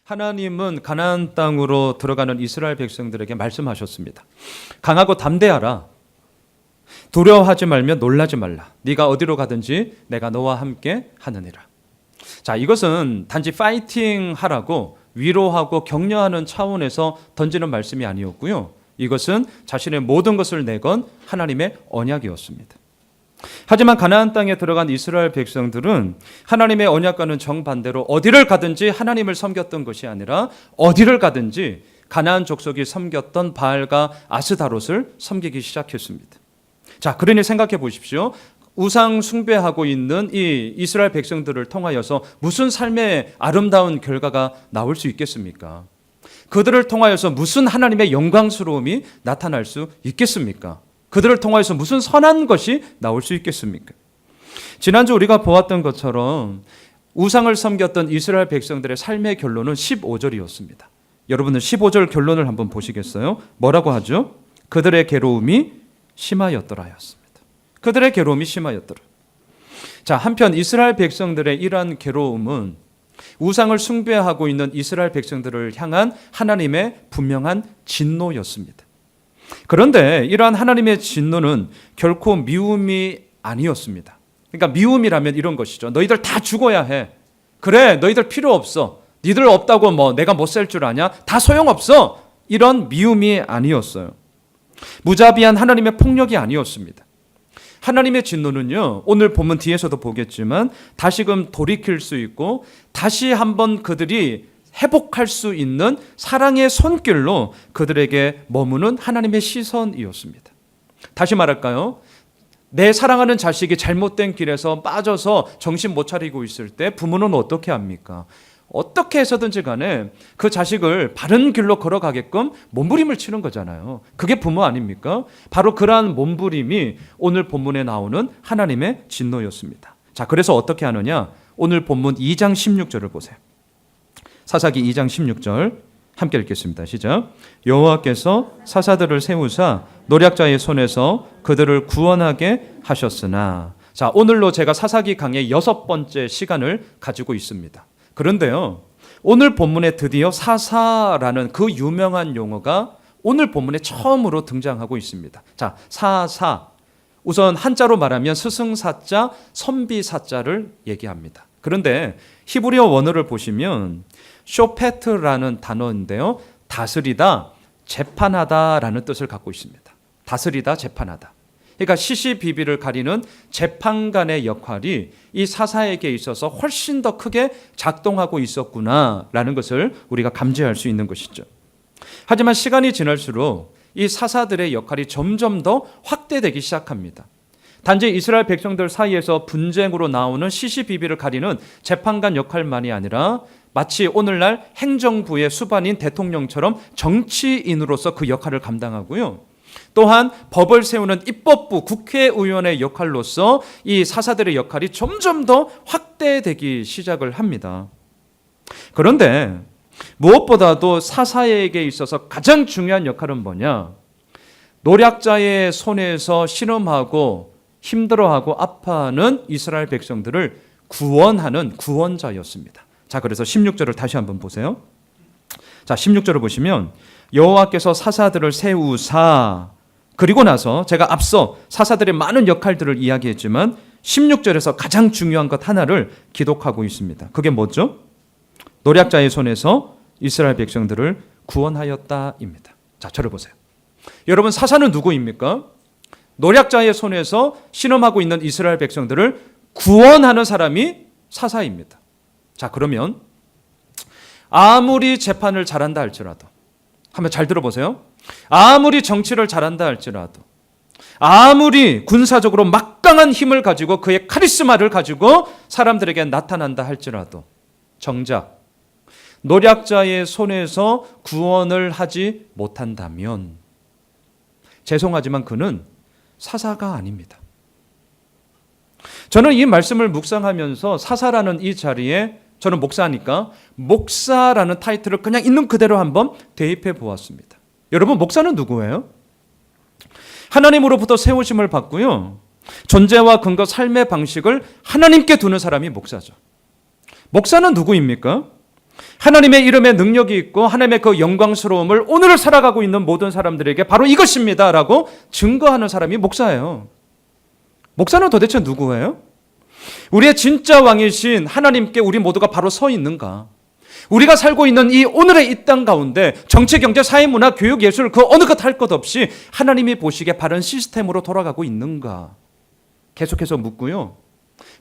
하나님은 가나안 땅으로 들어가는 이스라엘 백성들에게 말씀하셨습니다. 강하고 담대하라. 두려워하지 말며 놀라지 말라. 네가 어디로 가든지 내가 너와 함께 하느니라. 자, 이것은 단지 파이팅 하라고 위로하고 격려하는 차원에서 던지는 말씀이 아니었고요. 이것은 자신의 모든 것을 내건 하나님의 언약이었습니다. 하지만 가나안 땅에 들어간 이스라엘 백성들은 하나님의 언약과는 정반대로 어디를 가든지 하나님을 섬겼던 것이 아니라 어디를 가든지 가나안 족속이 섬겼던 바알과 아스다롯을 섬기기 시작했습니다. 자, 그러니 생각해 보십시오. 우상 숭배하고 있는 이 이스라엘 백성들을 통하여서 무슨 삶의 아름다운 결과가 나올 수 있겠습니까? 그들을 통하여서 무슨 하나님의 영광스러움이 나타날 수 있겠습니까? 그들을 통하여서 무슨 선한 것이 나올 수 있겠습니까? 지난주 우리가 보았던 것처럼 우상을 섬겼던 이스라엘 백성들의 삶의 결론은 15절이었습니다. 여러분은 15절 결론을 한번 보시겠어요? 뭐라고 하죠? 그들의 괴로움이 심하였더라였습니다. 그들의 괴로움이 심하였더라. 자, 한편 이스라엘 백성들의 이러한 괴로움은 우상을 숭배하고 있는 이스라엘 백성들을 향한 하나님의 분명한 진노였습니다. 그런데 이러한 하나님의 진노는 결코 미움이 아니었습니다. 그러니까 미움이라면 이런 것이죠. 너희들 다 죽어야 해. 그래, 너희들 필요 없어. 니들 없다고 뭐 내가 못 살 줄 아냐? 다 소용없어. 이런 미움이 아니었어요. 무자비한 하나님의 폭력이 아니었습니다. 하나님의 진노는요, 오늘 본문 뒤에서도 보겠지만 다시금 돌이킬 수 있고 다시 한번 그들이 회복할 수 있는 사랑의 손길로 그들에게 머무는 하나님의 시선이었습니다. 다시 말할까요? 내 사랑하는 자식이 잘못된 길에서 빠져서 정신 못 차리고 있을 때 부모는 어떻게 합니까? 어떻게 해서든지 간에 그 자식을 바른 길로 걸어가게끔 몸부림을 치는 거잖아요. 그게 부모 아닙니까? 바로 그러한 몸부림이 오늘 본문에 나오는 하나님의 진노였습니다. 자, 그래서 어떻게 하느냐? 오늘 본문 2장 16절을 보세요. 사사기 2장 16절 함께 읽겠습니다. 시작. 여호와께서 사사들을 세우사 노략자의 손에서 그들을 구원하게 하셨으나. 자, 오늘로 제가 사사기 강의 6번째 시간을 가지고 있습니다. 그런데요, 오늘 본문에 드디어 사사라는 그 유명한 용어가 오늘 본문에 처음으로 등장하고 있습니다. 자, 사사. 우선 한자로 말하면 스승사자, 선비사자를 얘기합니다. 그런데 히브리어 원어를 보시면 쇼페트라는 단어인데요, 다스리다, 재판하다라는 뜻을 갖고 있습니다. 다스리다, 재판하다. 그러니까 시시비비를 가리는 재판관의 역할이 이 사사에게 있어서 훨씬 더 크게 작동하고 있었구나라는 것을 우리가 감지할 수 있는 것이죠. 하지만 시간이 지날수록 이 사사들의 역할이 점점 더 확대되기 시작합니다. 단지 이스라엘 백성들 사이에서 분쟁으로 나오는 시시비비를 가리는 재판관 역할만이 아니라 마치 오늘날 행정부의 수반인 대통령처럼 정치인으로서 그 역할을 감당하고요. 또한 법을 세우는 입법부 국회의원의 역할로서 이 사사들의 역할이 점점 더 확대되기 시작을 합니다. 그런데 무엇보다도 사사에게 있어서 가장 중요한 역할은 뭐냐? 노략자의 손에서 신음하고 힘들어하고 아파하는 이스라엘 백성들을 구원하는 구원자였습니다. 자, 그래서 16절을 다시 한번 보세요. 자, 16절을 보시면 여호와께서 사사들을 세우사, 그리고 나서 제가 앞서 사사들의 많은 역할들을 이야기했지만 16절에서 가장 중요한 것 하나를 기록하고 있습니다. 그게 뭐죠? 노략자의 손에서 이스라엘 백성들을 구원하였다입니다. 자, 저를 보세요. 여러분, 사사는 누구입니까? 노략자의 손에서 신음하고 있는 이스라엘 백성들을 구원하는 사람이 사사입니다. 자, 그러면 아무리 재판을 잘한다 할지라도, 한번 잘 들어보세요. 아무리 정치를 잘한다 할지라도, 아무리 군사적으로 막강한 힘을 가지고 그의 카리스마를 가지고 사람들에게 나타난다 할지라도 정작 노략자의 손에서 구원을 하지 못한다면 죄송하지만 그는 사사가 아닙니다. 저는 이 말씀을 묵상하면서 사사라는 이 자리에, 저는 목사니까 목사라는 타이틀을 그냥 있는 그대로 한번 대입해 보았습니다. 여러분, 목사는 누구예요? 하나님으로부터 세우심을 받고요, 존재와 근거, 삶의 방식을 하나님께 두는 사람이 목사죠. 목사는 누구입니까? 하나님의 이름에 능력이 있고 하나님의 그 영광스러움을 오늘을 살아가고 있는 모든 사람들에게 바로 이것입니다 라고 증거하는 사람이 목사예요. 목사는 도대체 누구예요? 우리의 진짜 왕이신 하나님께 우리 모두가 바로 서 있는가? 우리가 살고 있는 이 오늘의 이 땅 가운데 정치, 경제, 사회, 문화, 교육, 예술 그 어느 것 할 것 없이 하나님이 보시기에 바른 시스템으로 돌아가고 있는가? 계속해서 묻고요.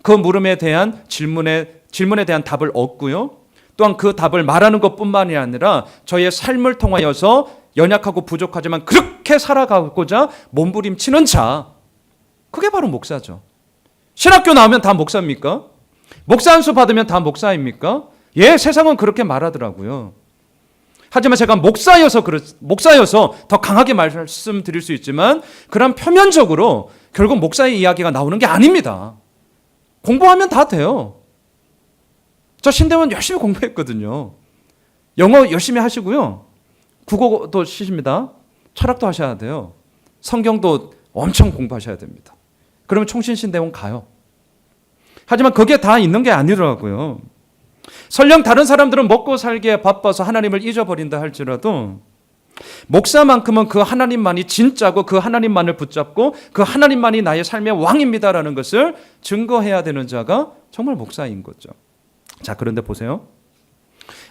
그 물음에 대한 질문에 대한 답을 얻고요. 또한 그 답을 말하는 것뿐만이 아니라 저의 삶을 통하여서 연약하고 부족하지만 그렇게 살아가고자 몸부림치는 자, 그게 바로 목사죠. 신학교 나오면 다 목사입니까? 목사 한 수 받으면 다 목사입니까? 예, 세상은 그렇게 말하더라고요. 하지만 제가 목사여서 더 강하게 말씀드릴 수 있지만 그런 표면적으로 결국 목사의 이야기가 나오는 게 아닙니다. 공부하면 다 돼요. 저 신대원 열심히 공부했거든요. 영어 열심히 하시고요. 국어도 시십니다. 철학도 하셔야 돼요. 성경도 엄청 공부하셔야 됩니다. 그러면 총신신대원 가요. 하지만 그게 다 있는 게 아니더라고요. 설령 다른 사람들은 먹고 살기에 바빠서 하나님을 잊어버린다 할지라도 목사만큼은 그 하나님만이 진짜고 그 하나님만을 붙잡고 그 하나님만이 나의 삶의 왕입니다라는 것을 증거해야 되는 자가 정말 목사인 거죠. 자, 그런데 보세요.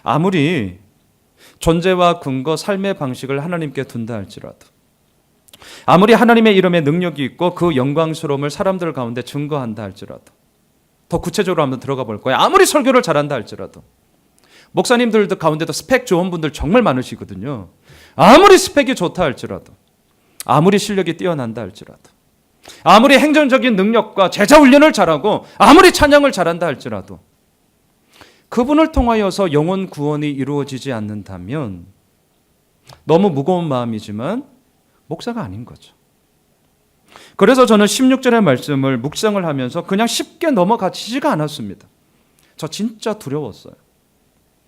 아무리 존재와 근거, 삶의 방식을 하나님께 둔다 할지라도 아무리 하나님의 이름에 능력이 있고 그 영광스러움을 사람들 가운데 증거한다 할지라도 더 구체적으로 한번 들어가 볼 거예요. 아무리 설교를 잘한다 할지라도 목사님들 가운데도 스펙 좋은 분들 정말 많으시거든요. 아무리 스펙이 좋다 할지라도 아무리 실력이 뛰어난다 할지라도 아무리 행정적인 능력과 제자 훈련을 잘하고 아무리 찬양을 잘한다 할지라도 그분을 통하여서 영혼 구원이 이루어지지 않는다면 너무 무거운 마음이지만 목사가 아닌 거죠. 그래서 저는 16절의 말씀을 묵상을 하면서 그냥 쉽게 넘어가지지가 않았습니다. 저 진짜 두려웠어요.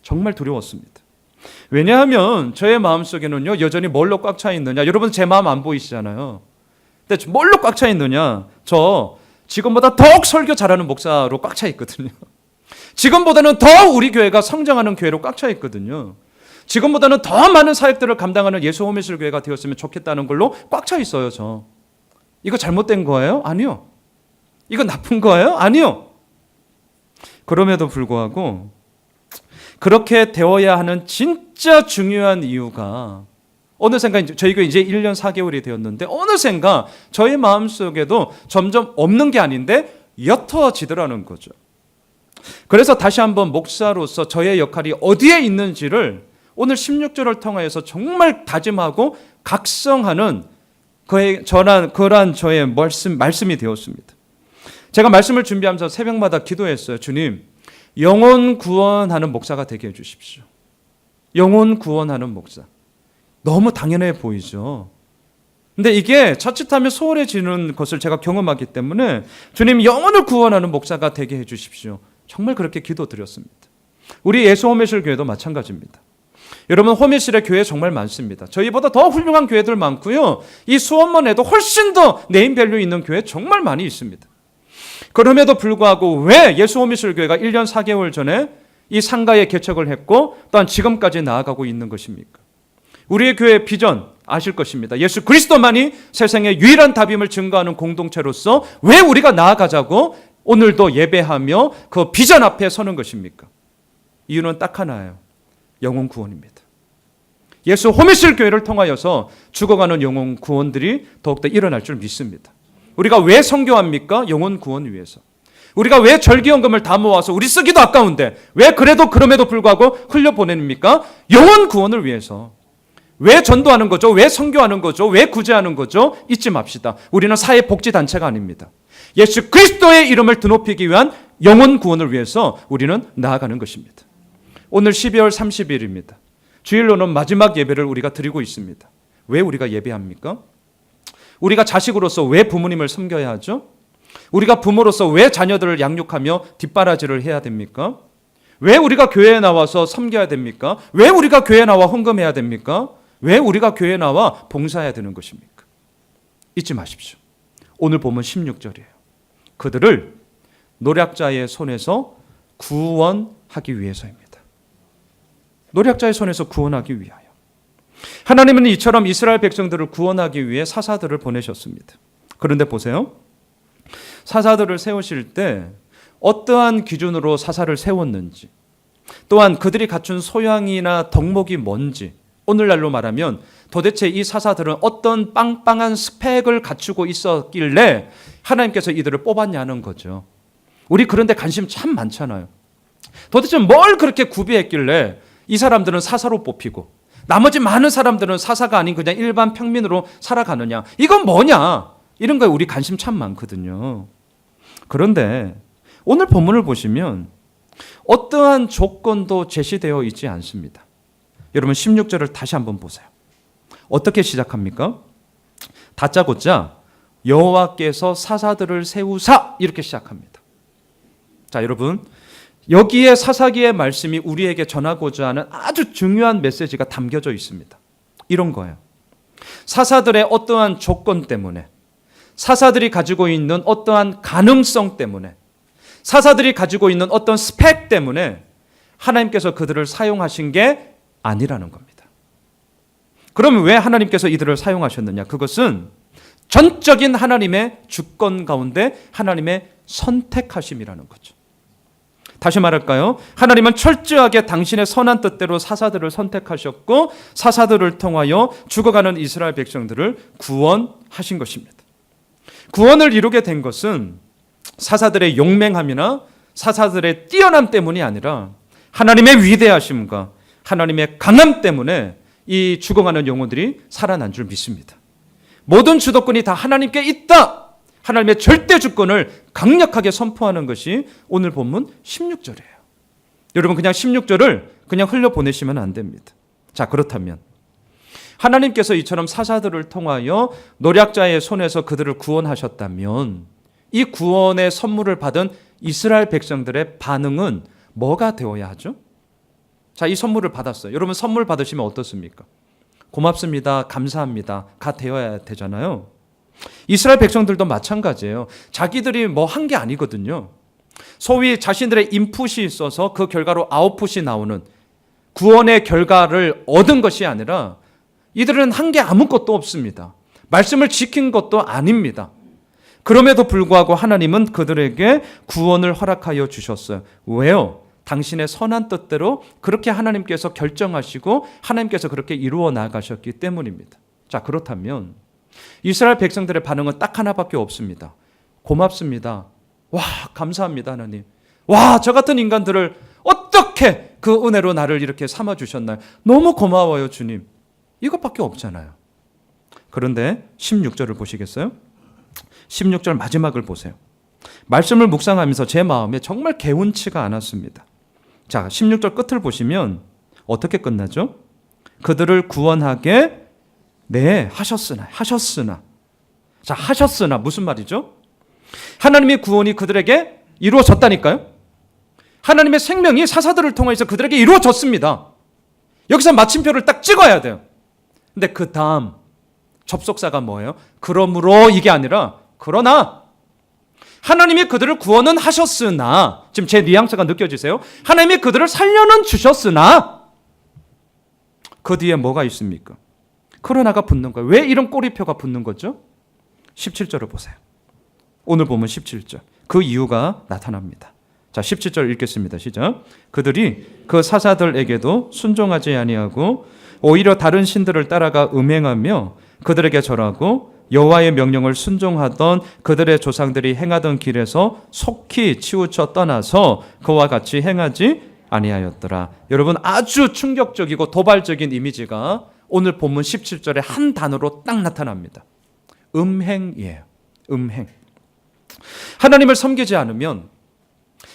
정말 두려웠습니다. 왜냐하면 저의 마음속에는요 여전히 뭘로 꽉 차 있느냐. 여러분 제 마음 안 보이시잖아요. 근데 뭘로 꽉 차 있느냐. 저 지금보다 더욱 설교 잘하는 목사로 꽉 차 있거든요. 지금보다는 더 우리 교회가 성장하는 교회로 꽉 차 있거든요. 지금보다는 더 많은 사역들을 감당하는 예수 호미실 교회가 되었으면 좋겠다는 걸로 꽉 차 있어요. 저 이거 잘못된 거예요? 아니요. 이거 나쁜 거예요? 아니요. 그럼에도 불구하고 그렇게 되어야 하는 진짜 중요한 이유가 어느샌가 저희가 이제 1년 4개월이 되었는데 어느샌가 저희 마음속에도 점점 없는 게 아닌데 옅어지더라는 거죠. 그래서 다시 한번 목사로서 저의 역할이 어디에 있는지를 오늘 16절을 통해서 정말 다짐하고 각성하는 그러한 저의 말씀이 되었습니다. 제가 말씀을 준비하면서 새벽마다 기도했어요. 주님, 영혼 구원하는 목사가 되게 해주십시오. 영혼 구원하는 목사. 너무 당연해 보이죠. 근데 이게 자칫하면 소홀해지는 것을 제가 경험하기 때문에 주님, 영혼을 구원하는 목사가 되게 해주십시오. 정말 그렇게 기도드렸습니다. 우리 예수 호미실 교회도 마찬가지입니다. 여러분 호미실의 교회 정말 많습니다. 저희보다 더 훌륭한 교회들 많고요. 이 수원만 해도 훨씬 더 네임밸류 있는 교회 정말 많이 있습니다. 그럼에도 불구하고 왜 예수 호미실 교회가 1년 4개월 전에 이 상가에 개척을 했고 또한 지금까지 나아가고 있는 것입니까? 우리의 교회의 비전 아실 것입니다. 예수 그리스도만이 세상의 유일한 답임을 증거하는 공동체로서 왜 우리가 나아가자고 오늘도 예배하며 그 비전 앞에 서는 것입니까? 이유는 딱 하나예요. 영혼 구원입니다. 예수 호미실 교회를 통하여서 죽어가는 영혼 구원들이 더욱더 일어날 줄 믿습니다. 우리가 왜 선교합니까? 영혼 구원 위해서. 우리가 왜 절기연금을 다 모아서 우리 쓰기도 아까운데 왜 그럼에도 불구하고 흘려보냅니까? 영혼 구원을 위해서. 왜 전도하는 거죠? 왜 선교하는 거죠? 왜 구제하는 거죠? 잊지 맙시다. 우리는 사회복지단체가 아닙니다. 예수 그리스도의 이름을 드높이기 위한 영혼 구원을 위해서 우리는 나아가는 것입니다. 오늘 12월 30일입니다. 주일로는 마지막 예배를 우리가 드리고 있습니다. 왜 우리가 예배합니까? 우리가 자식으로서 왜 부모님을 섬겨야 하죠? 우리가 부모로서 왜 자녀들을 양육하며 뒷바라지를 해야 됩니까? 왜 우리가 교회에 나와서 섬겨야 됩니까? 왜 우리가 교회에 나와 헌금해야 됩니까? 왜 우리가 교회에 나와 봉사해야 되는 것입니까? 잊지 마십시오. 오늘 보면 16절이에요. 그들을 노략자의 손에서 구원하기 위해서입니다. 노략자의 손에서 구원하기 위하여. 하나님은 이처럼 이스라엘 백성들을 구원하기 위해 사사들을 보내셨습니다. 그런데 보세요. 사사들을 세우실 때 어떠한 기준으로 사사를 세웠는지, 또한 그들이 갖춘 소양이나 덕목이 뭔지, 오늘날로 말하면 도대체 이 사사들은 어떤 빵빵한 스펙을 갖추고 있었길래 하나님께서 이들을 뽑았냐는 거죠. 우리 그런데 관심 참 많잖아요. 도대체 뭘 그렇게 구비했길래 이 사람들은 사사로 뽑히고 나머지 많은 사람들은 사사가 아닌 그냥 일반 평민으로 살아가느냐, 이건 뭐냐, 이런 거에 우리 관심 참 많거든요. 그런데 오늘 본문을 보시면 어떠한 조건도 제시되어 있지 않습니다. 여러분 16절을 다시 한번 보세요. 어떻게 시작합니까? 다짜고짜 여호와께서 사사들을 세우사, 이렇게 시작합니다. 자, 여러분, 여기에 사사기의 말씀이 우리에게 전하고자 하는 아주 중요한 메시지가 담겨져 있습니다. 이런 거예요. 사사들의 어떠한 조건 때문에, 사사들이 가지고 있는 어떠한 가능성 때문에, 사사들이 가지고 있는 어떤 스펙 때문에 하나님께서 그들을 사용하신 게 아니라는 겁니다. 그러면 왜 하나님께서 이들을 사용하셨느냐? 그것은 전적인 하나님의 주권 가운데 하나님의 선택하심이라는 거죠. 다시 말할까요? 하나님은 철저하게 당신의 선한 뜻대로 사사들을 선택하셨고 사사들을 통하여 죽어가는 이스라엘 백성들을 구원하신 것입니다. 구원을 이루게 된 것은 사사들의 용맹함이나 사사들의 뛰어남 때문이 아니라 하나님의 위대하심과 하나님의 강함 때문에 이 죽어가는 영혼들이 살아난 줄 믿습니다. 모든 주도권이 다 하나님께 있다, 하나님의 절대 주권을 강력하게 선포하는 것이 오늘 본문 16절이에요. 여러분, 그냥 16절을 그냥 흘려보내시면 안 됩니다. 자, 그렇다면 하나님께서 이처럼 사사들을 통하여 노략자의 손에서 그들을 구원하셨다면 이 구원의 선물을 받은 이스라엘 백성들의 반응은 뭐가 되어야 하죠? 자, 이 선물을 받았어요. 여러분, 선물 받으시면 어떻습니까? 고맙습니다, 감사합니다 가 되어야 되잖아요. 이스라엘 백성들도 마찬가지예요. 자기들이 뭐 한 게 아니거든요. 소위 자신들의 인풋이 있어서 그 결과로 아웃풋이 나오는 구원의 결과를 얻은 것이 아니라 이들은 한 게 아무것도 없습니다. 말씀을 지킨 것도 아닙니다. 그럼에도 불구하고 하나님은 그들에게 구원을 허락하여 주셨어요. 왜요? 당신의 선한 뜻대로 그렇게 하나님께서 결정하시고 하나님께서 그렇게 이루어 나가셨기 때문입니다. 자, 그렇다면 이스라엘 백성들의 반응은 딱 하나밖에 없습니다. 고맙습니다. 와, 감사합니다, 하나님. 와, 저 같은 인간들을 어떻게 그 은혜로 나를 이렇게 삼아주셨나요? 너무 고마워요, 주님. 이것밖에 없잖아요. 그런데 16절을 보시겠어요? 16절 마지막을 보세요. 말씀을 묵상하면서 제 마음에 정말 개운치가 않았습니다. 자, 16절 끝을 보시면 어떻게 끝나죠? 그들을 구원하게 하셨으나. 자, 하셨으나 무슨 말이죠? 하나님의 구원이 그들에게 이루어졌다니까요. 하나님의 생명이 사사들을 통해서 그들에게 이루어졌습니다. 여기서 마침표를 딱 찍어야 돼요. 근데 그 다음 접속사가 뭐예요? 그러므로 이게 아니라 그러나 하나님이 그들을 구원은 하셨으나, 지금 제 뉘앙스가 느껴지세요? 하나님이 그들을 살려는 주셨으나 그 뒤에 뭐가 있습니까? 그러나가 붙는 거예요. 왜 이런 꼬리표가 붙는 거죠? 17절을 보세요. 오늘 보면 17절. 그 이유가 나타납니다. 자, 17절 읽겠습니다. 시작. 그들이 그 사사들에게도 순종하지 아니하고 오히려 다른 신들을 따라가 음행하며 그들에게 절하고 여호와의 명령을 순종하던 그들의 조상들이 행하던 길에서 속히 치우쳐 떠나서 그와 같이 행하지 아니하였더라. 여러분, 아주 충격적이고 도발적인 이미지가 오늘 본문 17절에 한 단어로 딱 나타납니다. 음행이에요. 음행. 하나님을 섬기지 않으면,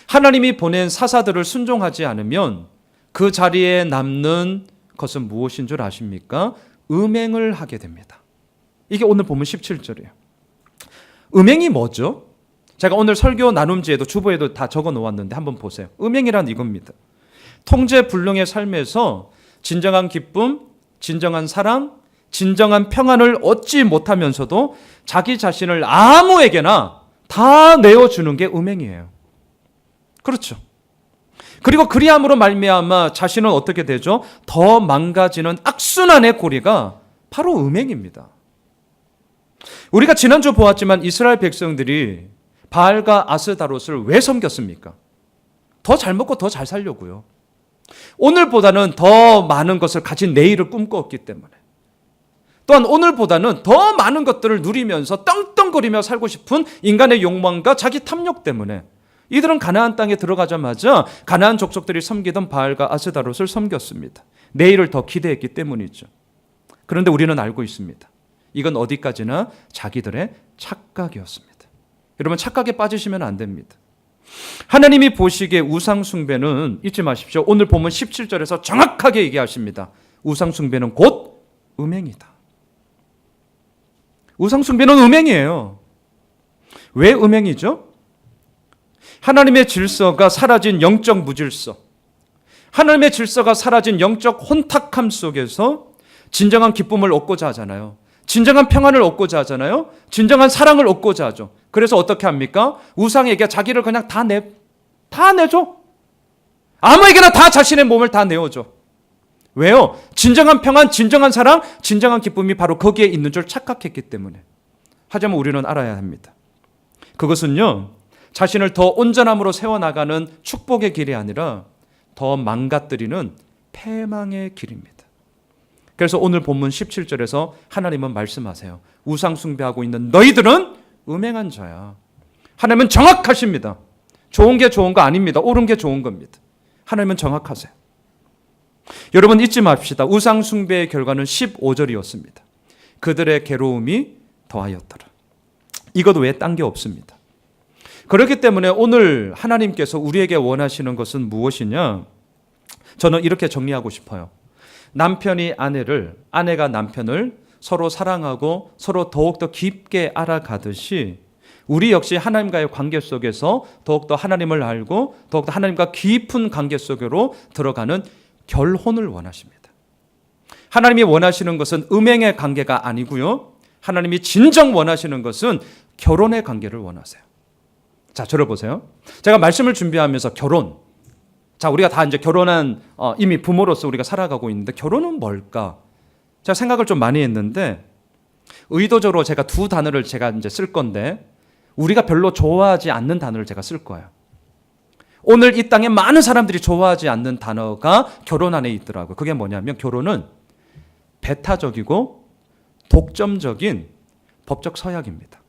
하나님이 보낸 사사들을 순종하지 않으면 그 자리에 남는 것은 무엇인 줄 아십니까? 음행을 하게 됩니다. 이게 오늘 본문 17절이에요. 음행이 뭐죠? 제가 오늘 설교 나눔지에도 주보에도 다 적어 놓았는데 한번 보세요. 음행이란 이겁니다. 통제불능의 삶에서 진정한 기쁨, 진정한 사랑, 진정한 평안을 얻지 못하면서도 자기 자신을 아무에게나 다 내어주는 게 음행이에요. 그렇죠. 그리고 그리함으로 말미암아 자신은 어떻게 되죠? 더 망가지는 악순환의 고리가 바로 음행입니다. 우리가 지난주 보았지만 이스라엘 백성들이 바알과 아스다롯을 왜 섬겼습니까? 더 잘 먹고 더 잘 살려고요. 오늘보다는 더 많은 것을 가진 내일을 꿈꾸었기 때문에, 또한 오늘보다는 더 많은 것들을 누리면서 떵떵거리며 살고 싶은 인간의 욕망과 자기 탐욕 때문에 이들은 가나안 땅에 들어가자마자 가나안 족속들이 섬기던 바알과 아스다롯을 섬겼습니다. 내일을 더 기대했기 때문이죠. 그런데 우리는 알고 있습니다. 이건 어디까지나 자기들의 착각이었습니다. 여러분, 착각에 빠지시면 안 됩니다. 하나님이 보시기에 우상 숭배는, 잊지 마십시오, 오늘 본문 17절에서 정확하게 얘기하십니다. 우상 숭배는 곧 음행이다. 우상 숭배는 음행이에요. 왜 음행이죠? 하나님의 질서가 사라진 영적 무질서, 하나님의 질서가 사라진 영적 혼탁함 속에서 진정한 기쁨을 얻고자 하잖아요. 진정한 평안을 얻고자 하잖아요. 진정한 사랑을 얻고자 하죠. 그래서 어떻게 합니까? 우상에게 자기를 그냥 다 내줘. 아무에게나 다 자신의 몸을 다 내어줘. 왜요? 진정한 평안, 진정한 사랑, 진정한 기쁨이 바로 거기에 있는 줄 착각했기 때문에. 하지만 우리는 알아야 합니다. 그것은요, 자신을 더 온전함으로 세워나가는 축복의 길이 아니라 더 망가뜨리는 패망의 길입니다. 그래서 오늘 본문 17절에서 하나님은 말씀하세요. 우상 숭배하고 있는 너희들은 음행한 자야. 하나님은 정확하십니다. 좋은 게 좋은 거 아닙니다. 옳은 게 좋은 겁니다. 하나님은 정확하세요. 여러분, 잊지 맙시다. 우상 숭배의 결과는 15절이었습니다. 그들의 괴로움이 더하였더라. 이것 외에 딴 게 없습니다. 그렇기 때문에 오늘 하나님께서 우리에게 원하시는 것은 무엇이냐? 저는 이렇게 정리하고 싶어요. 남편이 아내를, 아내가 남편을 서로 사랑하고 서로 더욱더 깊게 알아가듯이 우리 역시 하나님과의 관계 속에서 더욱더 하나님을 알고 더욱더 하나님과 깊은 관계 속으로 들어가는 결혼을 원하십니다. 하나님이 원하시는 것은 음행의 관계가 아니고요. 하나님이 진정 원하시는 것은 결혼의 관계를 원하세요. 자, 들어보세요. 제가 말씀을 준비하면서 결혼, 자, 우리가 다 이제 결혼한 이미 부모로서 우리가 살아가고 있는데 결혼은 뭘까? 제가 생각을 좀 많이 했는데 의도적으로 제가 두 단어를 제가 이제 쓸 건데 우리가 별로 좋아하지 않는 단어를 제가 쓸 거예요. 오늘 이 땅에 많은 사람들이 좋아하지 않는 단어가 결혼 안에 있더라고요. 그게 뭐냐면 결혼은 배타적이고 독점적인 법적 서약입니다.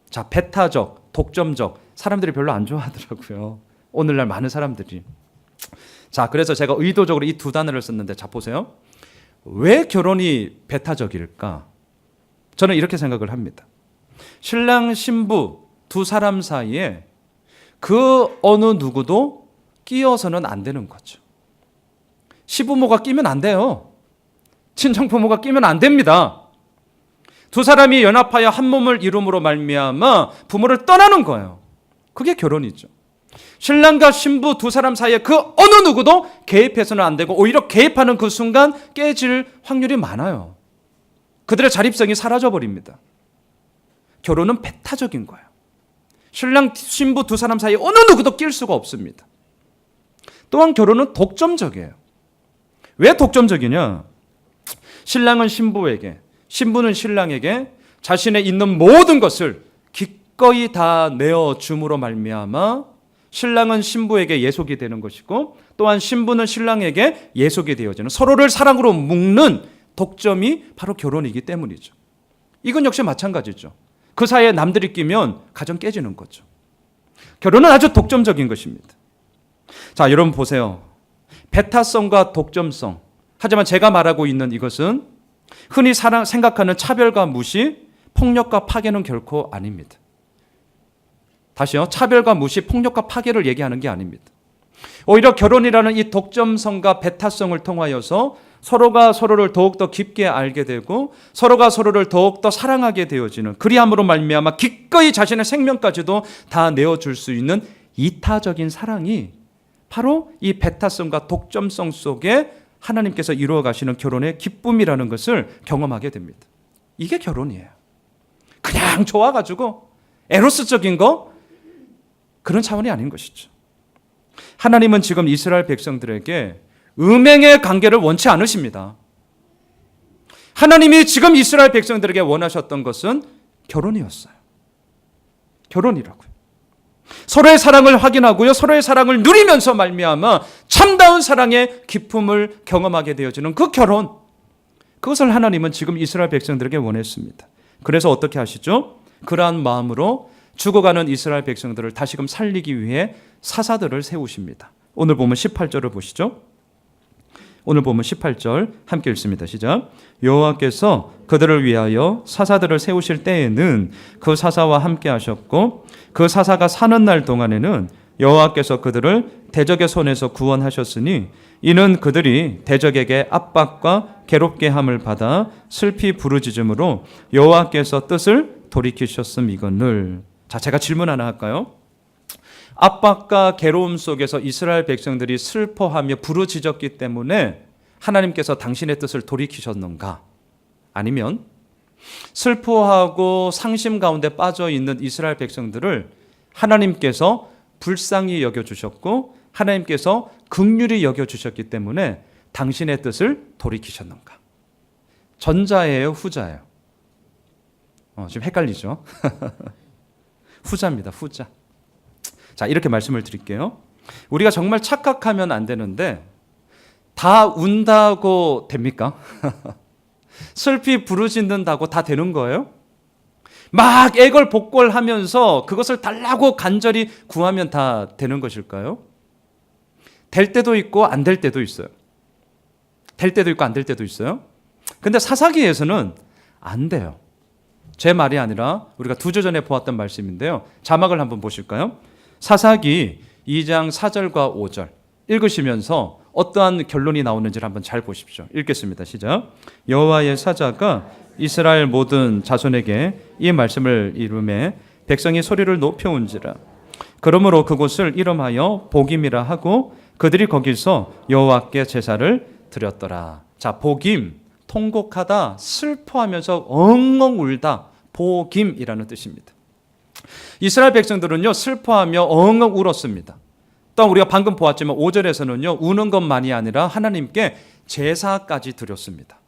자, 배타적, 독점적, 사람들이 별로 안 좋아하더라고요. 오늘날 많은 사람들이. 자, 그래서 제가 의도적으로 이 두 단어를 썼는데, 자, 보세요. 왜 결혼이 배타적일까? 저는 이렇게 생각을 합니다. 신랑, 신부 두 사람 사이에 그 어느 누구도 끼어서는 안 되는 거죠. 시부모가 끼면 안 돼요. 친정부모가 끼면 안 됩니다. 두 사람이 연합하여 한 몸을 이룸으로 말미암아 부모를 떠나는 거예요. 그게 결혼이죠. 신랑과 신부 두 사람 사이에 그 어느 누구도 개입해서는 안 되고 오히려 개입하는 그 순간 깨질 확률이 많아요. 그들의 자립성이 사라져버립니다. 결혼은 배타적인 거예요. 신랑, 신부 두 사람 사이에 어느 누구도 낄 수가 없습니다. 또한 결혼은 독점적이에요. 왜 독점적이냐? 신랑은 신부에게, 신부는 신랑에게 자신의 있는 모든 것을 기꺼이 다 내어줌으로 말미암아 신랑은 신부에게 예속이 되는 것이고 또한 신부는 신랑에게 예속이 되어지는, 서로를 사랑으로 묶는 독점이 바로 결혼이기 때문이죠. 이건 역시 마찬가지죠. 그 사이에 남들이 끼면 가정 깨지는 거죠. 결혼은 아주 독점적인 것입니다. 자, 여러분 보세요. 배타성과 독점성. 하지만 제가 말하고 있는 이것은 흔히 생각하는 차별과 무시, 폭력과 파괴는 결코 아닙니다. 다시요. 차별과 무시, 폭력과 파괴를 얘기하는 게 아닙니다. 오히려 결혼이라는 이 독점성과 배타성을 통하여서 서로가 서로를 더욱더 깊게 알게 되고 서로가 서로를 더욱더 사랑하게 되어지는, 그리함으로 말미암아 기꺼이 자신의 생명까지도 다 내어줄 수 있는 이타적인 사랑이 바로 이 배타성과 독점성 속에 하나님께서 이루어 가시는 결혼의 기쁨이라는 것을 경험하게 됩니다. 이게 결혼이에요. 그냥 좋아가지고 에로스적인 거, 그런 차원이 아닌 것이죠. 하나님은 지금 이스라엘 백성들에게 음행의 관계를 원치 않으십니다. 하나님이 지금 이스라엘 백성들에게 원하셨던 것은 결혼이었어요. 결혼이라고요. 서로의 사랑을 확인하고요. 서로의 사랑을 누리면서 말미암아 참다운 사랑의 기쁨을 경험하게 되어지는 그 결혼. 그것을 하나님은 지금 이스라엘 백성들에게 원했습니다. 그래서 어떻게 하시죠? 그러한 마음으로 죽어가는 이스라엘 백성들을 다시금 살리기 위해 사사들을 세우십니다. 오늘 보면 18절을 보시죠. 오늘 보면 18절 함께 읽습니다. 시작. 여호와께서 그들을 위하여 사사들을 세우실 때에는 그 사사와 함께 하셨고 그 사사가 사는 날 동안에는 여호와께서 그들을 대적의 손에서 구원하셨으니 이는 그들이 대적에게 압박과 괴롭게 함을 받아 슬피 부르짖음으로 여호와께서 뜻을 돌이키셨음이거늘. 자, 제가 질문 하나 할까요? 압박과 괴로움 속에서 이스라엘 백성들이 슬퍼하며 부르짖었기 때문에 하나님께서 당신의 뜻을 돌이키셨는가? 아니면 슬퍼하고 상심 가운데 빠져 있는 이스라엘 백성들을 하나님께서 불쌍히 여겨주셨고 하나님께서 긍휼히 여겨주셨기 때문에 당신의 뜻을 돌이키셨는가? 전자예요, 후자예요? 지금 헷갈리죠? 후자입니다, 후자. 자, 이렇게 말씀을 드릴게요. 우리가 정말 착각하면 안 되는데 다 운다고 됩니까? 슬피 부르짖는다고 다 되는 거예요? 막 애걸복걸하면서 그것을 달라고 간절히 구하면 다 되는 것일까요? 될 때도 있고 안 될 때도 있어요. 될 때도 있고 안 될 때도 있어요. 근데 사사기에서는 안 돼요. 제 말이 아니라 우리가 2주 전에 보았던 말씀인데요. 자막을 한번 보실까요? 사사기 2장 4절과 5절 읽으시면서 어떠한 결론이 나오는지를 한번 잘 보십시오. 읽겠습니다. 시작. 여호와의 사자가 이스라엘 모든 자손에게 이 말씀을 이루매 백성이 소리를 높여온지라. 그러므로 그곳을 이름하여 복임이라 하고 그들이 거기서 여호와께 제사를 드렸더라. 자, 복임, 통곡하다, 슬퍼하면서 엉엉 울다, 복임이라는 뜻입니다. 이스라엘 백성들은요 슬퍼하며 엉엉 울었습니다. 또 우리가 방금 보았지만 5절에서는요 우는 것만이 아니라 하나님께 제사까지 드렸습니다.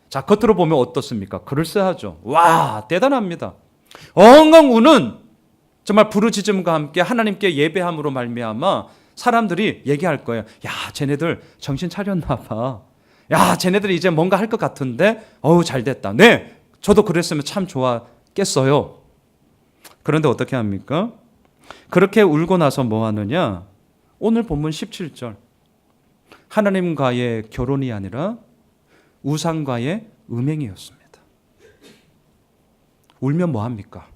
자, 겉으로 보면 어떻습니까? 그럴싸하죠. 와, 대단합니다. 엉엉 우는 정말 부르짖음과 함께 하나님께 예배함으로 말미암아 사람들이 얘기할 거예요. 야, 쟤네들 정신 차렸나 봐. 야, 쟤네들이 이제 뭔가 할 것 같은데 어우 잘 됐다. 네, 저도 그랬으면 참 좋았겠어요. 그런데 어떻게 합니까? 그렇게 울고 나서 뭐 하느냐? 오늘 본문 17절. 하나님과의 결혼이 아니라 우상과의 음행이었습니다. 울면 뭐 합니까?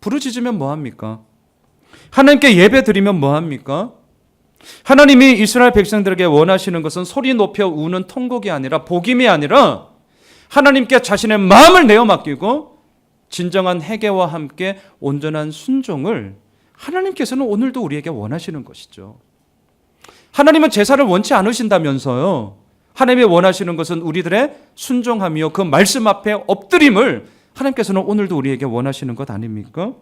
부르짖으면 뭐 합니까? 하나님께 예배 드리면 뭐 합니까? 하나님이 이스라엘 백성들에게 원하시는 것은 소리 높여 우는 통곡이 아니라 복임이 아니라 하나님께 자신의 마음을 내어 맡기고 진정한 회개와 함께 온전한 순종을 하나님께서는 오늘도 우리에게 원하시는 것이죠. 하나님은 제사를 원치 않으신다면서요. 하나님이 원하시는 것은 우리들의 순종하며 그 말씀 앞에 엎드림을 하나님께서는 오늘도 우리에게 원하시는 것 아닙니까?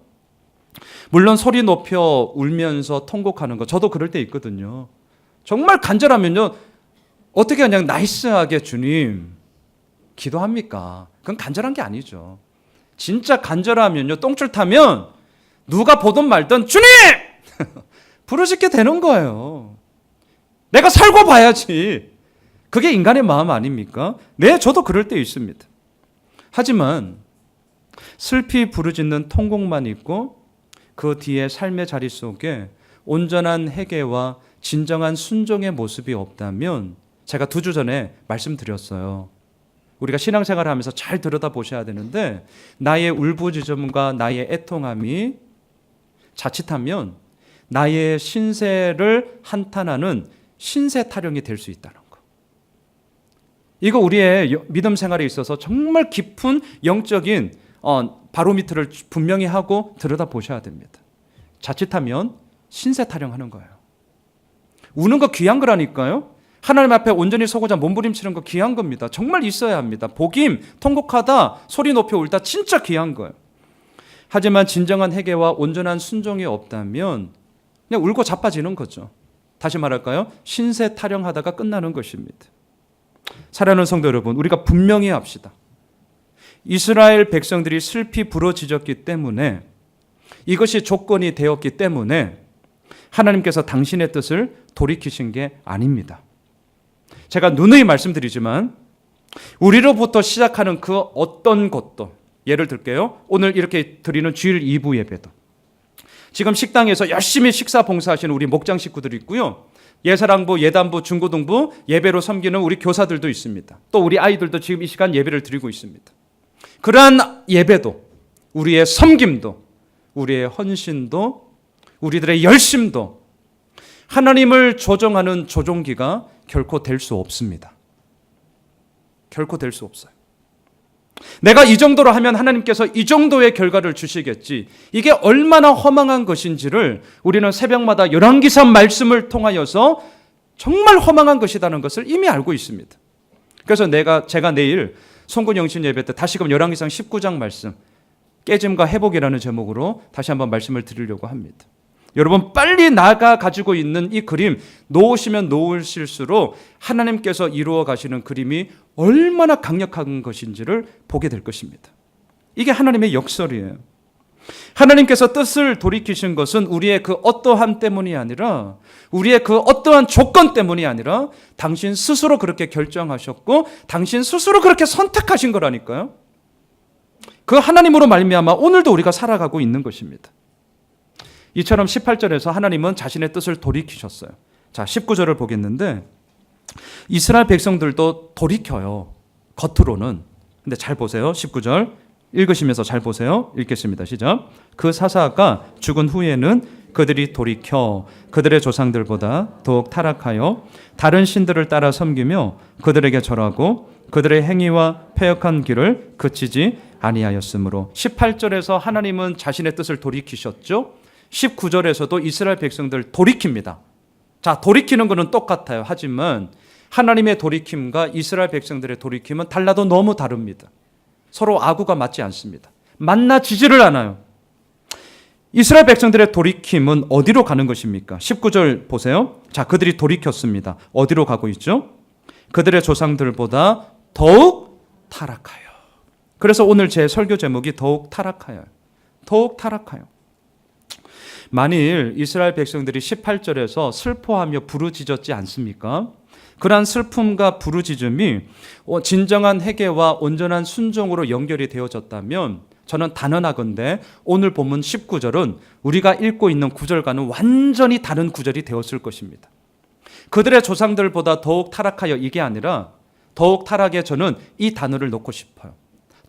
물론 소리 높여 울면서 통곡하는 거 저도 그럴 때 있거든요. 정말 간절하면요 어떻게 그냥 나이스하게 주님 기도합니까? 그건 간절한 게 아니죠. 진짜 간절하면요 똥줄 타면 누가 보든 말든 주님! 부르짖게 되는 거예요. 내가 살고 봐야지. 그게 인간의 마음 아닙니까? 네, 저도 그럴 때 있습니다. 하지만 슬피 부르짖는 통곡만 있고 그 뒤에 삶의 자리 속에 온전한 회개와 진정한 순종의 모습이 없다면 제가 2주 전에 말씀드렸어요. 우리가 신앙생활을 하면서 잘 들여다보셔야 되는데 나의 울부짖음과 나의 애통함이 자칫하면 나의 신세를 한탄하는 신세 타령이 될 수 있다는 거. 이거 우리의 믿음 생활에 있어서 정말 깊은 영적인 바로미터를 분명히 하고 들여다보셔야 됩니다. 자칫하면 신세 타령하는 거예요. 우는 거 귀한 거라니까요. 하나님 앞에 온전히 서고자 몸부림치는 거 귀한 겁니다. 정말 있어야 합니다. 복임, 통곡하다, 소리 높여 울다 진짜 귀한 거예요. 하지만 진정한 회개와 온전한 순종이 없다면 그냥 울고 자빠지는 거죠. 다시 말할까요? 신세 타령하다가 끝나는 것입니다. 사랑하는 성도 여러분, 우리가 분명히 합시다. 이스라엘 백성들이 슬피 부러지셨기 때문에, 이것이 조건이 되었기 때문에 하나님께서 당신의 뜻을 돌이키신 게 아닙니다. 제가 누누이 말씀드리지만 우리로부터 시작하는 그 어떤 것도, 예를 들게요. 오늘 이렇게 드리는 주일 2부 예배도, 지금 식당에서 열심히 식사 봉사하시는 우리 목장 식구들이 있고요. 예사랑부, 예단부, 중고등부 예배로 섬기는 우리 교사들도 있습니다. 또 우리 아이들도 지금 이 시간 예배를 드리고 있습니다. 그러한 예배도, 우리의 섬김도, 우리의 헌신도, 우리들의 열심도 하나님을 조정하는 조종기가 결코 될 수 없습니다. 결코 될 수 없어요. 내가 이 정도로 하면 하나님께서 이 정도의 결과를 주시겠지, 이게 얼마나 허망한 것인지를 우리는 새벽마다 열왕기사 말씀을 통하여서 정말 허망한 것이라는 것을 이미 알고 있습니다. 그래서 제가 내일 송군영신 예배 때 다시금 열왕기상 19장 말씀, 깨짐과 회복이라는 제목으로 다시 한번 말씀을 드리려고 합니다. 여러분, 빨리 나가 가지고 있는 이 그림, 놓으시면 놓으실수록 하나님께서 이루어 가시는 그림이 얼마나 강력한 것인지를 보게 될 것입니다. 이게 하나님의 역설이에요. 하나님께서 뜻을 돌이키신 것은 우리의 그 어떠함 때문이 아니라, 우리의 그 어떠한 조건 때문이 아니라 당신 스스로 그렇게 결정하셨고 당신 스스로 그렇게 선택하신 거라니까요. 그 하나님으로 말미암아 오늘도 우리가 살아가고 있는 것입니다. 이처럼 18절에서 하나님은 자신의 뜻을 돌이키셨어요. 자, 19절을 보겠는데 이스라엘 백성들도 돌이켜요. 겉으로는. 근데 잘 보세요. 19절 읽으시면서 잘 보세요. 읽겠습니다. 시작. 그 사사가 죽은 후에는 그들이 돌이켜 그들의 조상들보다 더욱 타락하여 다른 신들을 따라 섬기며 그들에게 절하고 그들의 행위와 패역한 길을 그치지 아니하였으므로. 18절에서 하나님은 자신의 뜻을 돌이키셨죠. 19절에서도 이스라엘 백성들 돌이킵니다. 자, 돌이키는 것은 똑같아요. 하지만 하나님의 돌이킴과 이스라엘 백성들의 돌이킴은 달라도 너무 다릅니다. 서로 아구가 맞지 않습니다. 만나지지를 않아요. 이스라엘 백성들의 돌이킴은 어디로 가는 것입니까? 19절 보세요. 자, 그들이 돌이켰습니다. 어디로 가고 있죠? 그들의 조상들보다 더욱 타락하여. 그래서 오늘 제 설교 제목이 더욱 타락하여. 더욱 타락하여. 만일 이스라엘 백성들이 18절에서 슬퍼하며 부르짖었지 않습니까? 그러한 슬픔과 부르짖음이 진정한 회개와 온전한 순종으로 연결이 되어졌다면 저는 단언하건대 오늘 본문 19절은 우리가 읽고 있는 구절과는 완전히 다른 구절이 되었을 것입니다. 그들의 조상들보다 더욱 타락하여 이게 아니라 더욱 타락에 저는 이 단어를 넣고 싶어요.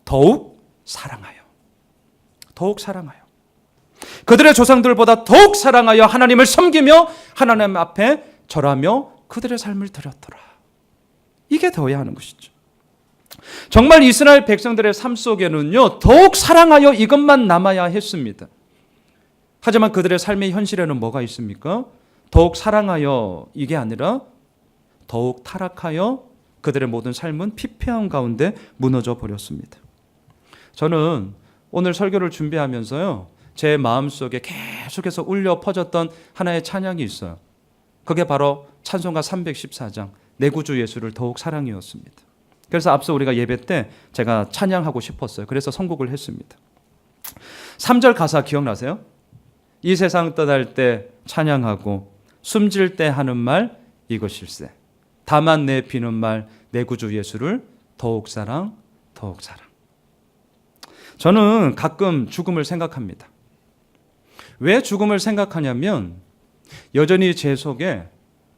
더욱 사랑하여. 더욱 사랑하여. 그들의 조상들보다 더욱 사랑하여 하나님을 섬기며 하나님 앞에 절하며 그들의 삶을 드렸더라. 이게 되어야 하는 것이죠. 정말 이스라엘 백성들의 삶 속에는요, 더욱 사랑하여 이것만 남아야 했습니다. 하지만 그들의 삶의 현실에는 뭐가 있습니까? 더욱 사랑하여 이게 아니라 더욱 타락하여 그들의 모든 삶은 피폐함 가운데 무너져 버렸습니다. 저는 오늘 설교를 준비하면서요, 제 마음속에 계속해서 울려 퍼졌던 하나의 찬양이 있어요. 그게 바로 찬송가 314장 내 구주 예수를 더욱 사랑이었습니다. 그래서 앞서 우리가 예배 때 제가 찬양하고 싶었어요. 그래서 선곡을 했습니다. 3절 가사 기억나세요? 이 세상 떠날 때 찬양하고 숨질 때 하는 말 이것일세. 다만 내 비는 말 내 구주 예수를 더욱 사랑 더욱 사랑. 저는 가끔 죽음을 생각합니다. 왜 죽음을 생각하냐면 여전히 제 속에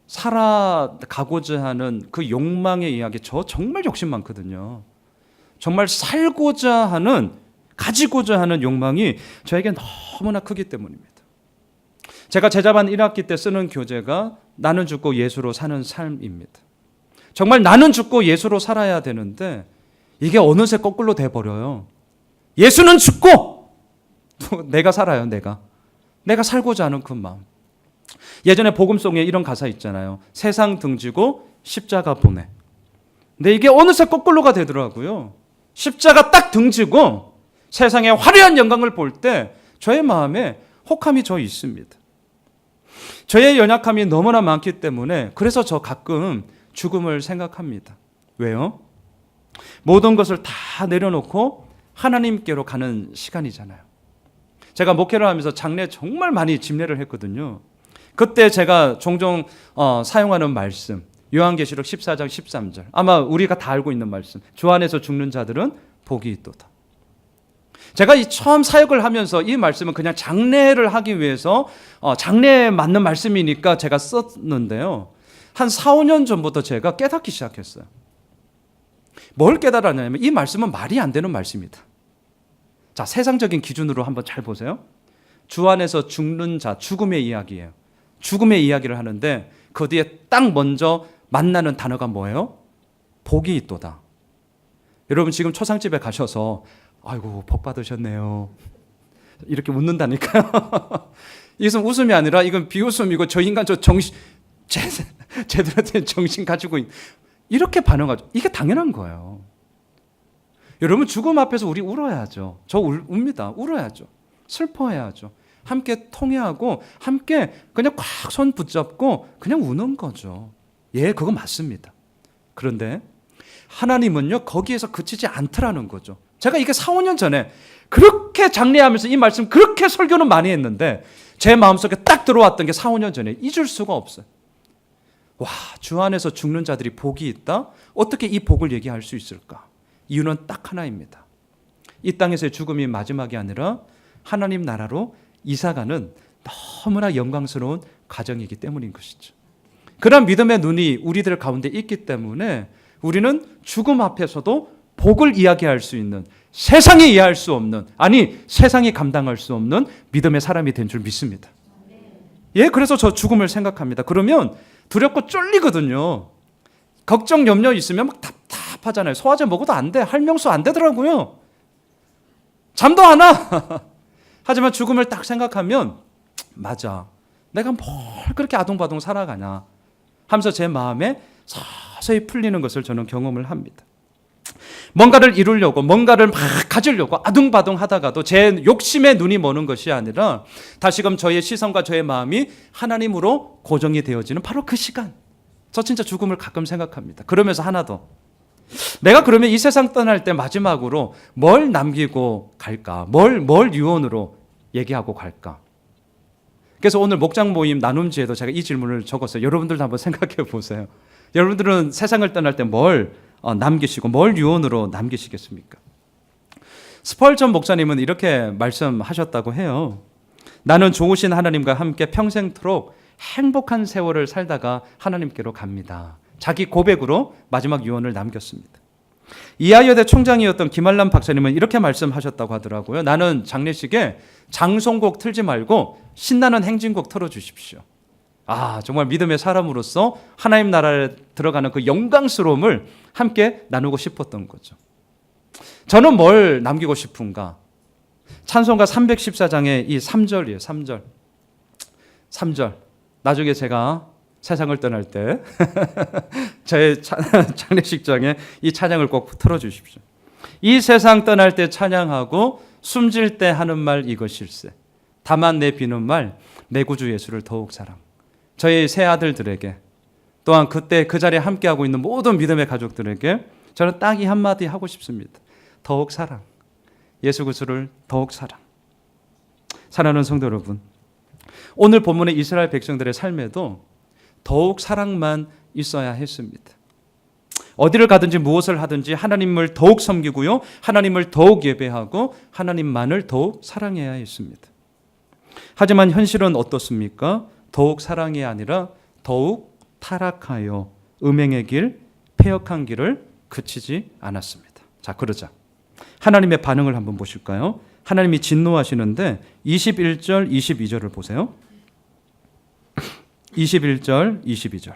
살아가고자 하는 그 욕망의 이야기, 저 정말 욕심 많거든요. 정말 살고자 하는, 가지고자 하는 욕망이 저에게 너무나 크기 때문입니다. 제가 제자반 1학기 때 쓰는 교재가 나는 죽고 예수로 사는 삶입니다. 정말 나는 죽고 예수로 살아야 되는데 이게 어느새 거꾸로 돼버려요. 예수는 죽고 내가 살아요. 내가 살고자 하는 그 마음. 예전에 복음송에 이런 가사 있잖아요. 세상 등지고 십자가 보내. 근데 이게 어느새 거꾸로가 되더라고요. 십자가 딱 등지고 세상의 화려한 영광을 볼 때 저의 마음에 혹함이 저 있습니다. 저의 연약함이 너무나 많기 때문에 그래서 저 가끔 죽음을 생각합니다. 왜요? 모든 것을 다 내려놓고 하나님께로 가는 시간이잖아요. 제가 목회를 하면서 장례 정말 많이 집례를 했거든요. 그때 제가 종종 사용하는 말씀, 요한계시록 14장 13절, 아마 우리가 다 알고 있는 말씀, 주 안에서 죽는 자들은 복이 있도다. 제가 이 처음 사역을 하면서 이 말씀은 그냥 장례를 하기 위해서 장례에 맞는 말씀이니까 제가 썼는데요. 한 4, 5년 전부터 제가 깨닫기 시작했어요. 뭘 깨달았냐면 이 말씀은 말이 안 되는 말씀이다. 자, 세상적인 기준으로 한번 잘 보세요. 주 안에서 죽는 자, 죽음의 이야기예요. 죽음의 이야기를 하는데 그 뒤에 딱 먼저 만나는 단어가 뭐예요? 복이 있도다. 여러분 지금 초상집에 가셔서 아이고 복 받으셨네요 이렇게 웃는다니까요. 이것은 웃음이 아니라 이건 비웃음이고 저 인간 저 정신 제대로 된 정신 가지고 이렇게 반응하죠. 이게 당연한 거예요. 여러분 죽음 앞에서 우리 울어야죠. 저 웁니다. 울어야죠. 슬퍼해야죠. 함께 통회하고 함께 그냥 꽉 손 붙잡고 그냥 우는 거죠. 예, 그거 맞습니다. 그런데 하나님은요 거기에서 그치지 않더라는 거죠. 제가 이게 4, 5년 전에 그렇게 장례하면서 이 말씀 그렇게 설교는 많이 했는데 제 마음속에 딱 들어왔던 게 4, 5년 전에 잊을 수가 없어요. 와, 주 안에서 죽는 자들이 복이 있다? 어떻게 이 복을 얘기할 수 있을까? 이유는 딱 하나입니다. 이 땅에서의 죽음이 마지막이 아니라 하나님 나라로 이사가는 너무나 영광스러운 가정이기 때문인 것이죠. 그런 믿음의 눈이 우리들 가운데 있기 때문에 우리는 죽음 앞에서도 복을 이야기할 수 있는, 세상이 이해할 수 없는, 아니 세상이 감당할 수 없는 믿음의 사람이 된 줄 믿습니다. 예, 그래서 저 죽음을 생각합니다. 그러면 두렵고 쫄리거든요. 걱정, 염려 있으면 막 답답하잖아요. 소화제 먹어도 안 돼. 할명수 안 되더라고요. 잠도 안 와. 하지만 죽음을 딱 생각하면 맞아. 내가 뭘 그렇게 아둥바둥 살아가냐 하면서 제 마음에 서서히 풀리는 것을 저는 경험을 합니다. 뭔가를 이루려고 뭔가를 막 가지려고 아둥바둥 하다가도 제 욕심에 눈이 머는 것이 아니라 다시금 저의 시선과 저의 마음이 하나님으로 고정이 되어지는 바로 그 시간. 저 진짜 죽음을 가끔 생각합니다. 그러면서 하나 더. 내가 그러면 이 세상 떠날 때 마지막으로 뭘 남기고 갈까? 뭘 유언으로 얘기하고 갈까? 그래서 오늘 목장 모임 나눔지에도 제가 이 질문을 적었어요. 여러분들도 한번 생각해 보세요. 여러분들은 세상을 떠날 때 뭘 남기시고 뭘 유언으로 남기시겠습니까? 스펄전 목사님은 이렇게 말씀하셨다고 해요. 나는 좋으신 하나님과 함께 평생토록 행복한 세월을 살다가 하나님께로 갑니다. 자기 고백으로 마지막 유언을 남겼습니다. 이하여대 총장이었던 김한람 박사님은 이렇게 말씀하셨다고 하더라고요. 나는 장례식에 장송곡 틀지 말고 신나는 행진곡 틀어주십시오. 아, 정말 믿음의 사람으로서 하나님 나라에 들어가는 그 영광스러움을 함께 나누고 싶었던 거죠. 저는 뭘 남기고 싶은가? 찬송가 314장의 이 3절이에요. 3절. 나중에 제가 세상을 떠날 때 저의 장례식장에 이 찬양을 꼭 틀어주십시오. 이 세상 떠날 때 찬양하고 숨질 때 하는 말 이것일세. 다만 내 비는 말 내 구주 예수를 더욱 사랑. 저희 세 아들들에게 또한 그때 그 자리에 함께하고 있는 모든 믿음의 가족들에게 저는 딱 이 한마디 하고 싶습니다. 더욱 사랑. 예수 그리스도를 더욱 사랑. 사랑하는 성도 여러분, 오늘 본문의 이스라엘 백성들의 삶에도 더욱 사랑만 있어야 했습니다. 어디를 가든지 무엇을 하든지 하나님을 더욱 섬기고요, 하나님을 더욱 예배하고 하나님만을 더욱 사랑해야 했습니다. 하지만 현실은 어떻습니까? 더욱 사랑이 아니라 더욱 타락하여 음행의 길, 패역한 길을 그치지 않았습니다. 자, 그러자 하나님의 반응을 한번 보실까요? 하나님이 진노하시는데 21절, 22절을 보세요. 21절, 22절.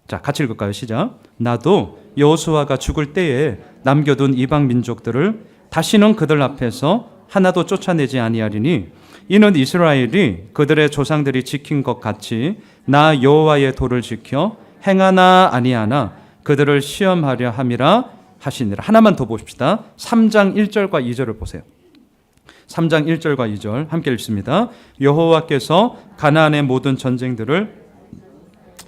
자, 같이 읽을까요? 시작. 나도 여호수아가 죽을 때에 남겨둔 이방 민족들을 다시는 그들 앞에서 하나도 쫓아내지 아니하리니 이는 이스라엘이 그들의 조상들이 지킨 것 같이 나 여호와의 도를 지켜 행하나 아니하나 그들을 시험하려 함이라 하시니라. 하나만 더 봅시다. 3장 1절과 2절을 보세요. 3장 1절과 2절 함께 읽습니다. 여호와께서 가나안의 모든 전쟁들을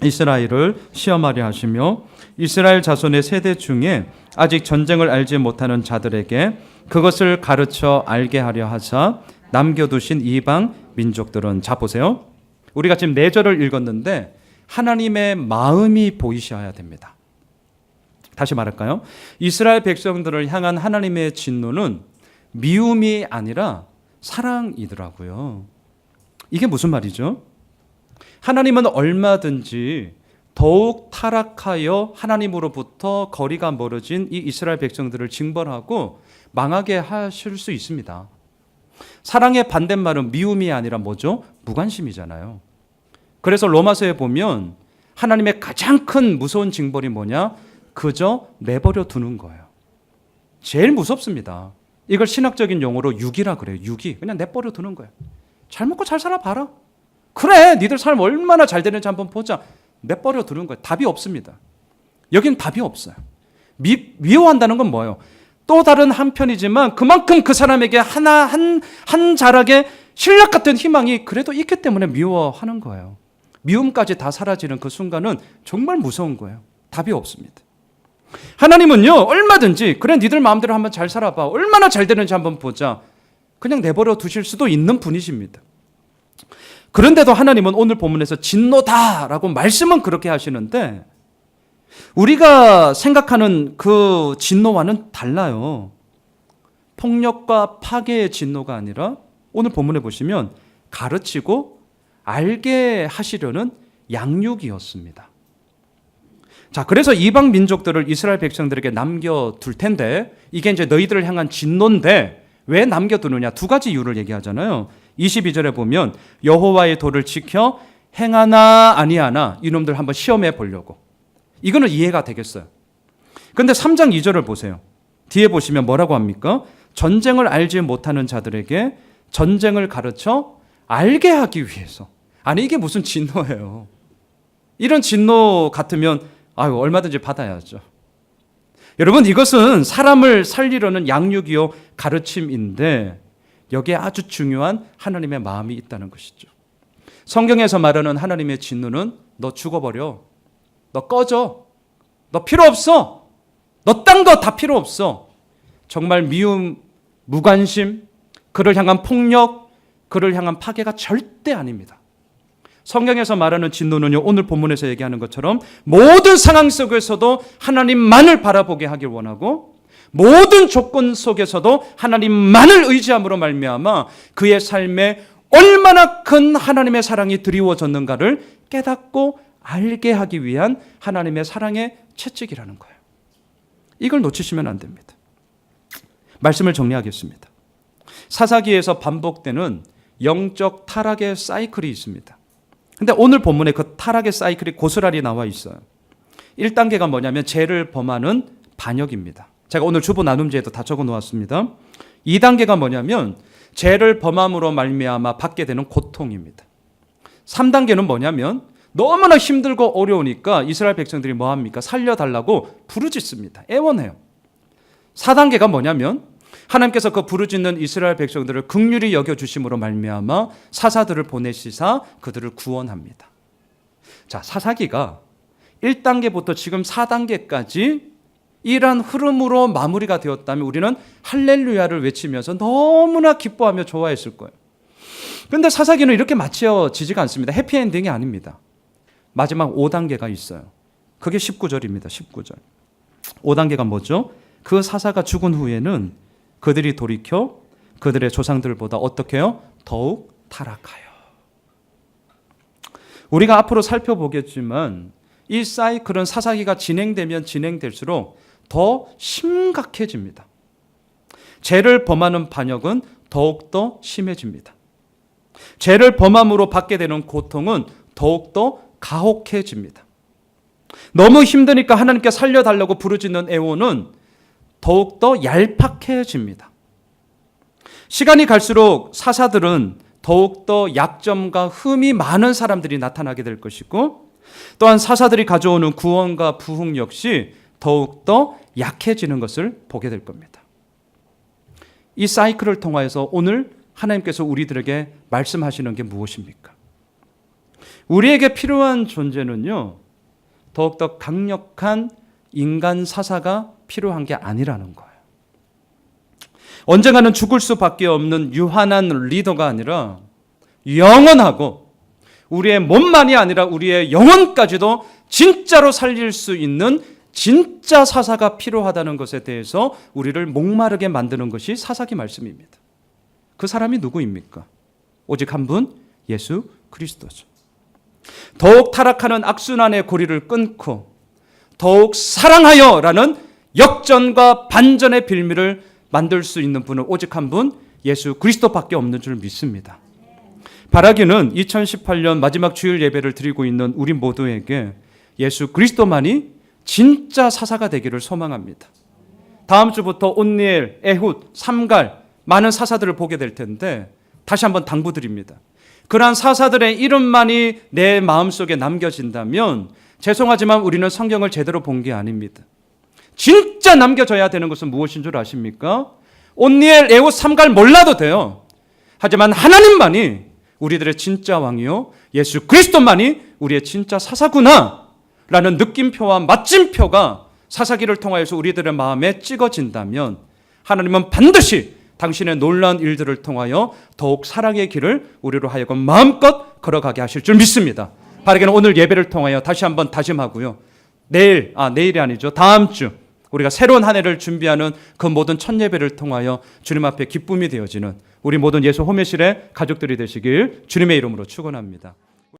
이스라엘을 시험하려 하시며 이스라엘 자손의 세대 중에 아직 전쟁을 알지 못하는 자들에게 그것을 가르쳐 알게 하려 하사 남겨두신 이방 민족들은, 자 보세요. 우리가 지금 4절을 읽었는데 하나님의 마음이 보이셔야 됩니다. 다시 말할까요? 이스라엘 백성들을 향한 하나님의 진노는 미움이 아니라 사랑이더라고요. 이게 무슨 말이죠? 하나님은 얼마든지 더욱 타락하여 하나님으로부터 거리가 멀어진 이 이스라엘 백성들을 징벌하고 망하게 하실 수 있습니다. 사랑의 반대말은 미움이 아니라 뭐죠? 무관심이잖아요. 그래서 로마서에 보면 하나님의 가장 큰 무서운 징벌이 뭐냐? 그저 내버려 두는 거예요. 제일 무섭습니다. 이걸 신학적인 용어로 유기라 그래요. 유기. 그냥 내버려 두는 거예요. 잘 먹고 잘 살아봐라. 그래, 니들 삶 얼마나 잘 되는지 한번 보자. 내버려 두는 거예요. 답이 없습니다. 여긴 답이 없어요. 미워한다는 건 뭐예요? 또 다른 한편이지만 그만큼 그 사람에게 한 자락의 신락 같은 희망이 그래도 있기 때문에 미워하는 거예요. 미움까지 다 사라지는 그 순간은 정말 무서운 거예요. 답이 없습니다. 하나님은요, 얼마든지 그래 니들 마음대로 한번 잘 살아봐. 얼마나 잘 되는지 한번 보자. 그냥 내버려 두실 수도 있는 분이십니다. 그런데도 하나님은 오늘 본문에서 진노다라고 말씀은 그렇게 하시는데 우리가 생각하는 그 진노와는 달라요. 폭력과 파괴의 진노가 아니라 오늘 본문에 보시면 가르치고 알게 하시려는 양육이었습니다. 자, 그래서 이방 민족들을 이스라엘 백성들에게 남겨둘 텐데 이게 이제 너희들을 향한 진노인데 왜 남겨두느냐? 2가지 이유를 얘기하잖아요. 22절에 보면 여호와의 도를 지켜 행하나 아니하나 이놈들 한번 시험해 보려고. 이거는 이해가 되겠어요. 그런데 3장 2절을 보세요. 뒤에 보시면 뭐라고 합니까? 전쟁을 알지 못하는 자들에게 전쟁을 가르쳐 알게 하기 위해서. 아니 이게 무슨 진노예요. 이런 진노 같으면 얼마든지 받아야죠. 여러분, 이것은 사람을 살리려는 양육이요 가르침인데 여기에 아주 중요한 하나님의 마음이 있다는 것이죠. 성경에서 말하는 하나님의 진노는 너 죽어버려. 너 꺼져. 너 필요 없어. 너 딴 거 다 필요 없어. 정말 미움, 무관심, 그를 향한 폭력, 그를 향한 파괴가 절대 아닙니다. 성경에서 말하는 진노는요, 오늘 본문에서 얘기하는 것처럼 모든 상황 속에서도 하나님만을 바라보게 하길 원하고 모든 조건 속에서도 하나님만을 의지함으로 말미암아 그의 삶에 얼마나 큰 하나님의 사랑이 드리워졌는가를 깨닫고 알게 하기 위한 하나님의 사랑의 채찍이라는 거예요. 이걸 놓치시면 안 됩니다. 말씀을 정리하겠습니다. 사사기에서 반복되는 영적 타락의 사이클이 있습니다. 근데 오늘 본문에 그 타락의 사이클이 고스란히 나와 있어요. 1단계가 뭐냐면 죄를 범하는 반역입니다. 제가 오늘 주보 나눔제에도 다 적어 놓았습니다. 2단계가 뭐냐면 죄를 범함으로 말미암아 받게 되는 고통입니다. 3단계는 뭐냐면 너무나 힘들고 어려우니까 이스라엘 백성들이 뭐합니까? 살려달라고 부르짖습니다. 애원해요. 4단계가 뭐냐면 하나님께서 그 부르짖는 이스라엘 백성들을 긍휼히 여겨주심으로 말미암아 사사들을 보내시사 그들을 구원합니다. 자, 사사기가 1단계부터 지금 4단계까지 이러한 흐름으로 마무리가 되었다면 우리는 할렐루야를 외치면서 너무나 기뻐하며 좋아했을 거예요. 그런데 사사기는 이렇게 마쳐지지가 않습니다. 해피엔딩이 아닙니다. 마지막 5단계가 있어요. 그게 19절입니다. 19절. 5단계가 뭐죠? 그 사사가 죽은 후에는 그들이 돌이켜 그들의 조상들보다 어떻게 해요? 더욱 타락하여. 우리가 앞으로 살펴보겠지만 이 사이클은 사사기가 진행되면 진행될수록 더 심각해집니다. 죄를 범하는 반역은 더욱더 심해집니다. 죄를 범함으로 받게 되는 고통은 더욱더 가혹해집니다. 너무 힘드니까 하나님께 살려달라고 부르짖는 애원은 더욱더 얄팍해집니다. 시간이 갈수록 사사들은 더욱더 약점과 흠이 많은 사람들이 나타나게 될 것이고 또한 사사들이 가져오는 구원과 부흥 역시 더욱더 약해지는 것을 보게 될 겁니다. 이 사이클을 통하여서 오늘 하나님께서 우리들에게 말씀하시는 게 무엇입니까? 우리에게 필요한 존재는요, 더욱더 강력한 인간 사사가 필요한 게 아니라는 거예요. 언젠가는 죽을 수밖에 없는 유한한 리더가 아니라 영원하고 우리의 몸만이 아니라 우리의 영혼까지도 진짜로 살릴 수 있는 진짜 사사가 필요하다는 것에 대해서 우리를 목마르게 만드는 것이 사사기 말씀입니다. 그 사람이 누구입니까? 오직 한 분, 예수 그리스도죠. 더욱 타락하는 악순환의 고리를 끊고 더욱 사랑하여라는 역전과 반전의 빌미를 만들 수 있는 분은 오직 한 분, 예수 그리스도밖에 없는 줄 믿습니다. 바라기는 2018년 마지막 주일 예배를 드리고 있는 우리 모두에게 예수 그리스도만이 진짜 사사가 되기를 소망합니다. 다음 주부터 온니엘, 에훗, 삼갈 많은 사사들을 보게 될 텐데 다시 한번 당부드립니다. 그러한 사사들의 이름만이 내 마음속에 남겨진다면 죄송하지만 우리는 성경을 제대로 본 게 아닙니다. 진짜 남겨져야 되는 것은 무엇인 줄 아십니까? 온니엘, 에훗, 삼갈 몰라도 돼요. 하지만 하나님만이 우리들의 진짜 왕이요, 예수 그리스도만이 우리의 진짜 사사구나 라는 느낌표와 마침표가 사사기를 통하여서 우리들의 마음에 찍어진다면 하나님은 반드시 당신의 놀라운 일들을 통하여 더욱 사랑의 길을 우리로 하여금 마음껏 걸어가게 하실 줄 믿습니다. 바라기는 오늘 예배를 통하여 다시 한번 다짐하고요, 내일이 아니죠, 다음 주 우리가 새로운 한 해를 준비하는 그 모든 첫 예배를 통하여 주님 앞에 기쁨이 되어지는 우리 모든 예수 호매실의 가족들이 되시길 주님의 이름으로 축원합니다.